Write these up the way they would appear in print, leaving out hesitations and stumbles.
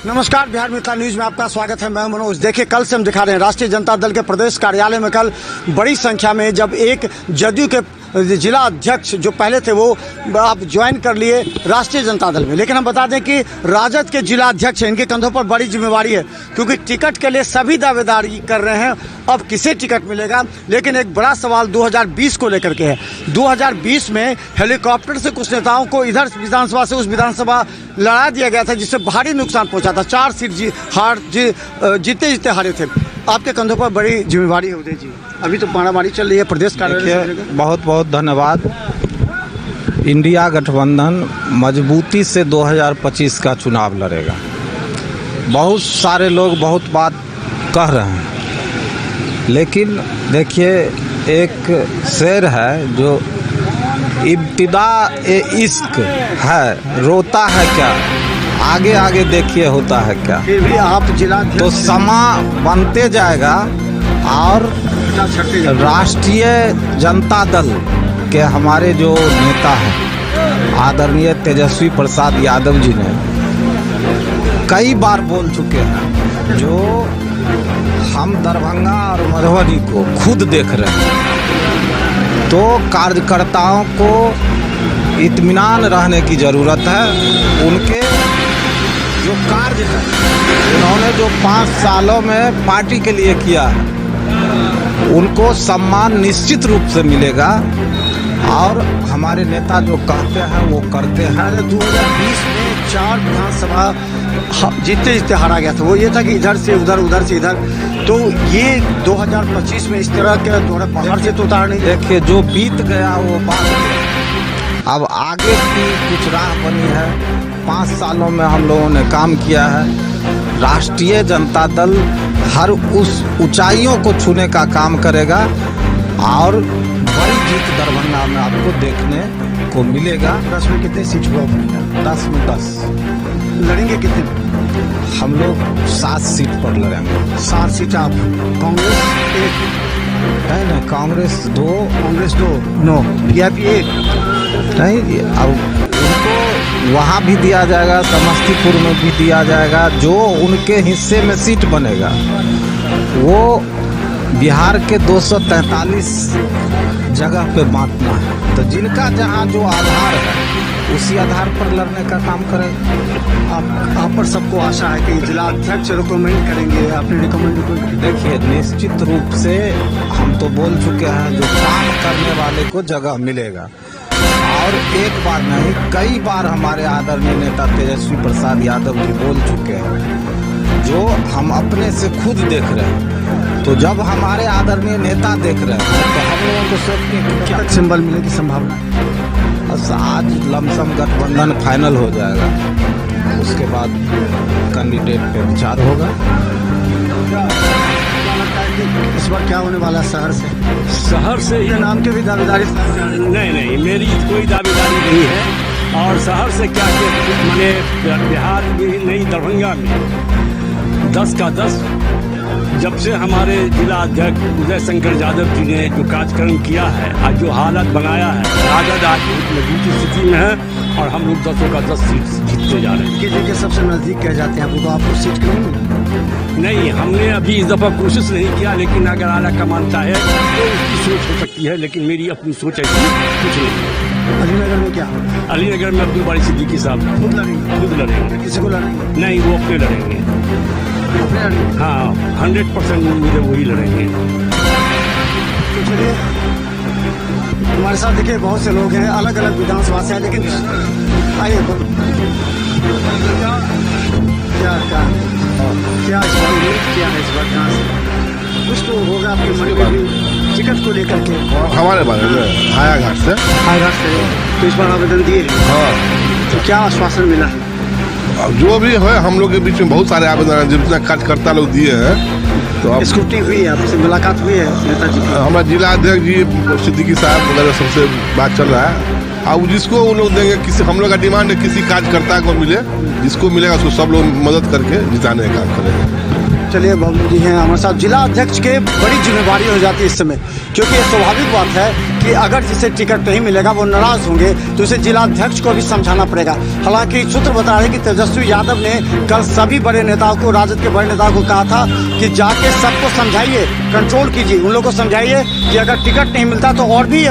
नमस्कार, बिहार मित्र न्यूज में आपका स्वागत है। मैं मनोज। देखिए, कल से हम दिखा रहे हैं राष्ट्रीय जनता दल के प्रदेश कार्यालय में कल बड़ी संख्या में जब एक जदयू के जिला अध्यक्ष जो पहले थे वो अब ज्वाइन कर लिए राष्ट्रीय जनता दल में। लेकिन हम बता दें कि राजद के जिला अध्यक्ष हैं, इनके कंधों पर बड़ी जिम्मेवारी है क्योंकि टिकट के लिए सभी दावेदारी कर रहे हैं। अब किसे टिकट मिलेगा, लेकिन एक बड़ा सवाल 2020 को लेकर के है। 2020 में हेलीकॉप्टर से कुछ नेताओं को इधर विधानसभा से उस विधानसभा लड़ा दिया गया था, जिससे भारी नुकसान पहुंचा था। 4 सीट जीते हारे थे। आपके कंधों पर बड़ी जिम्मेवारी है उदय जी। अभी तो मारामारी चल रही है प्रदेश कार्यालय। बहुत बहुत धन्यवाद। इंडिया गठबंधन मजबूती से 2025 का चुनाव लड़ेगा। बहुत सारे लोग बहुत बात कह रहे हैं, लेकिन देखिए, एक शेर है जो इब्तिदा ए इश्क है, रोता है क्या, आगे आगे देखिए होता है क्या। फिर भी आप जिला तो समा बनते जाएगा और राष्ट्रीय जनता दल के हमारे जो नेता हैं आदरणीय तेजस्वी प्रसाद यादव जी ने कई बार बोल चुके हैं, जो हम दरभंगा और मधुबनी को खुद देख रहे हैं। तो कार्यकर्ताओं को इत्मीनान रहने की ज़रूरत है। उनके जो कार्य है, उन्होंने जो 5 सालों में पार्टी के लिए किया है, उनको सम्मान निश्चित रूप से मिलेगा। और हमारे नेता जो कहते हैं वो करते हैं। 2020 में 4 विधानसभा जीते हारा गया था। वो ये था कि इधर से उधर, उधर से इधर। तो ये 2025 में इस तरह के पहाड़ से तो उतार नहीं। देखिए, जो बीत गया वो बात, अब आगे की कुछ राह बनी है। 5 सालों में हम लोगों ने काम किया है। राष्ट्रीय जनता दल हर उस ऊंचाइयों को छूने का काम करेगा और बड़ी जीत दरभंगा में आपको देखने को मिलेगा। 10 में कितने सीट हुआ? 10 में 10 लड़ेंगे कितने? हम लोग 7 सीट पर लड़ेंगे। 7 सीट आप? कांग्रेस 1? नहीं, कांग्रेस 2, कांग्रेस 2, नो वीआईपी 1 नहीं। अब उनको वहाँ भी दिया जाएगा, समस्तीपुर में भी दिया जाएगा। जो उनके हिस्से में सीट बनेगा वो बिहार के 243 जगह पे बांटना है। तो जिनका जहाँ जो आधार है उसी आधार पर लड़ने का काम करें। आप पर सबको आशा है कि जिला अध्यक्ष रिकमेंड करेंगे, आपने रिकमेंड? देखिए, निश्चित रूप से हम तो बोल चुके हैं, जो काम करने वाले को जगह मिलेगा। और एक बार नहीं, कई बार हमारे आदरणीय नेता तेजस्वी प्रसाद यादव जी बोल चुके हैं, जो हम अपने से खुद देख रहे हैं। तो जब हमारे आदरणीय नेता देख रहे हैं तो हम लोगों को सोचने की क्या सिंबल मिलने की संभावना? बस आज लमसम गठबंधन फाइनल हो जाएगा, उसके बाद कैंडिडेट पे विचार होगा। इस बार क्या होने वाला है? शहर से ये नाम के भी दावेदारी? नहीं, मेरी कोई दावेदारी नहीं है। और शहर से क्या मैंने बिहार में नहीं, दरभंगा में 10 का 10। जब से हमारे जिला अध्यक्ष उदय शंकर यादव जी ने जो कार्यक्रम किया है, आज जो हालत बनाया है, राजद आज मजबूत स्थिति में है और हम लोग 10 का 10 सीट जीतते जा रहे हैं। के सबसे नजदीक कह जाते हैं आपको, आपको सीट नहीं, हमने अभी इस दफा कोशिश नहीं किया, लेकिन अगर आला का मानता है तो उसकी सोच हो सकती है, लेकिन मेरी अपनी सोच ऐसी कुछ नहीं। अलीनगर में क्या? अलीनगर में अब्दुल बारी सिद्दीकी साहब खुद लड़ेंगे। किसी को लड़ेंगे? नहीं, वो अपने लड़ेंगे। हाँ, 100% उम्मीद है वही लड़ेंगे। तो चलिए, हमारे साथ देखिए बहुत से लोग हैं, अलग अलग विधानसभा से हैं, लेकिन आइए क्या इस बार क्या है? इस बार कहाँ से कुछ तो होगा आपके मन में भी टिकट को लेकर के? हमारे बारे में हायाघाट से। तो इस बार आवेदन दिए? हाँ। तो क्या आश्वासन मिला है? जो भी है, हम लोग के बीच में बहुत सारे आवेदन हैं, जितना कार्यकर्ता लोग दिए हैं। तो अब स्कूटी हुई है, आपसे मुलाकात हुई है नेताजी की? हमारा जिला अध्यक्ष जी सिद्दीकी साहब वगैरह सबसे बात चल रहा है। अब जिसको वो लोग देंगे, किसी हम लोग का डिमांड है किसी कार्यकर्ता को मिले, जिसको मिलेगा उसको सब लोग मदद करके जिताने का काम करेंगे। चलिए, बाबू जी हैं हमारे साथ। जिला अध्यक्ष के बड़ी जिम्मेवारी हो जाती है इस समय, क्योंकि ये स्वाभाविक बात है कि अगर जिसे टिकट नहीं मिलेगा वो नाराज होंगे तो उसे जिलाध्यक्ष को भी समझाना पड़ेगा। हालांकि सूत्र बता रहे हैं कि तेजस्वी यादव ने कल सभी बड़े नेताओं को, राजद के बड़े नेताओं को कहा था कि जाके सबको समझाइए, कंट्रोल कीजिए, उन लोगों को समझाइए कि अगर टिकट नहीं मिलता तो और भी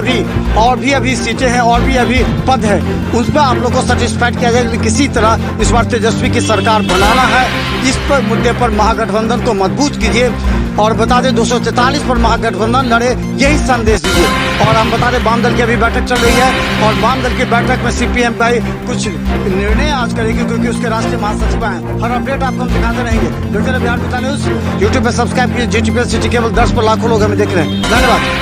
अभी सीटें हैं, और भी अभी पद है, उस पर आप लोग को सेटिस्फाइड किया जाए। किसी तरह इस बार तेजस्वी की सरकार बनाना है, इस पर मुद्दे पर महागठबंधन को मजबूत कीजिए और बता दें 243 पर महागठबंधन लड़े, यही संदेश दीजिए। और हम बता दें वाम दल की अभी बैठक चल रही है और वाम दल की बैठक में सीपीएम का ही कुछ निर्णय आज करेगी क्योंकि उसके राष्ट्रीय महासचिव हैं। हर अपडेट आपको हम दिखाते रहेंगे। देखते रहिए बिहार पिता न्यूज। यूट्यूब पर सब्सक्राइब कीजिए, GTPL सिटी केबल 10 पर लाखों लोग हमें देख रहे हैं। धन्यवाद।